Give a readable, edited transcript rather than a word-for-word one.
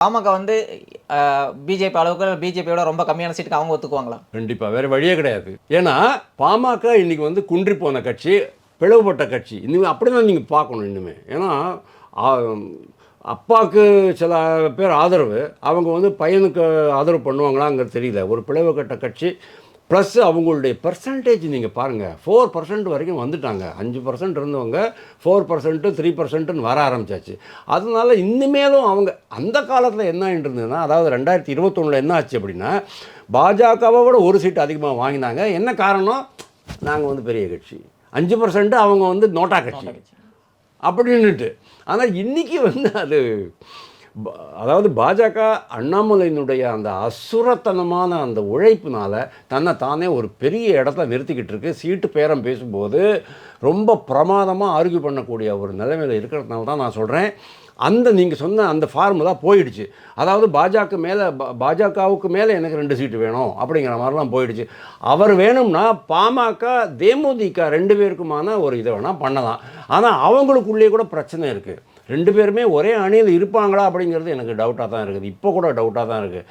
பாமக வந்து பிஜேபி அளவுக்கு பிஜேபியோட ரொம்ப கம்மியான சீட்டுக்கு அவங்க ஒத்துக்குவாங்களா? கண்டிப்பாக வேறு வழியே கிடையாது. ஏன்னா பாமக இன்றைக்கி வந்து குன்றி போன கட்சி, பிளவுபட்ட கட்சி. இன்னும் அப்படி தான் நீங்கள் பார்க்கணும் இன்னுமே. ஏன்னா அப்பாவுக்கு சில பேர் ஆதரவு, அவங்க வந்து பையனுக்கு ஆதரவு பண்ணுவாங்களாங்கிறது தெரியல. ஒரு பிளவுபட்ட கட்சி ப்ளஸ் அவங்களுடைய பர்சன்டேஜ் நீங்கள் பாருங்கள், 4% வரைக்கும் வந்துட்டாங்க. 5% இருந்தவங்க 4%, 3%ன்னு வர ஆரம்பித்தாச்சு. அதனால இனிமேலும் அவங்க அந்த காலத்தில் என்ன இருந்ததுன்னா, அதாவது 2021 என்ன ஆச்சு அப்படின்னா, பாஜகவை விட ஒரு சீட்டு அதிகமாக வாங்கினாங்க. என்ன காரணம்? நாங்கள் வந்து பெரிய கட்சி, 5% அவங்க வந்து நோட்டா கட்சி அப்படின்னுட்டு. ஆனால் இன்றைக்கி வந்து அது அதாவது பாஜக அண்ணாமலையினுடைய அந்த அசுரத்தனமான அந்த உழைப்பினால் தன்னை தானே ஒரு பெரிய இடத்துல நிறுத்திக்கிட்டு இருக்கு. சீட்டு பேரம் பேசும்போது ரொம்ப பிரமாதமாக ஆர்கியூ பண்ணக்கூடிய ஒரு நிலைமையில் இருக்கிறதுனால தான் நான் சொல்கிறேன், அந்த நீங்கள் சொன்ன அந்த ஃபார்முலா போயிடுச்சு. அதாவது பாஜகவுக்கு மேலே எனக்கு 2 சீட்டு வேணும் அப்படிங்கிற மாதிரிலாம் போயிடுச்சு. அவர் வேணும்னா பாமக தேமுதிக 2 பேருக்குமான ஒரு இதை வேணால் பண்ணலாம். ஆனால் அவங்களுக்குள்ளேயே கூட பிரச்சனை இருக்குது. 2 பேருமே ஒரே அணியில் இருப்பாங்களா அப்படிங்கிறது எனக்கு டவுட்டாக தான் இருக்குது. இப்போ கூட டவுட்டாக தான் இருக்குது.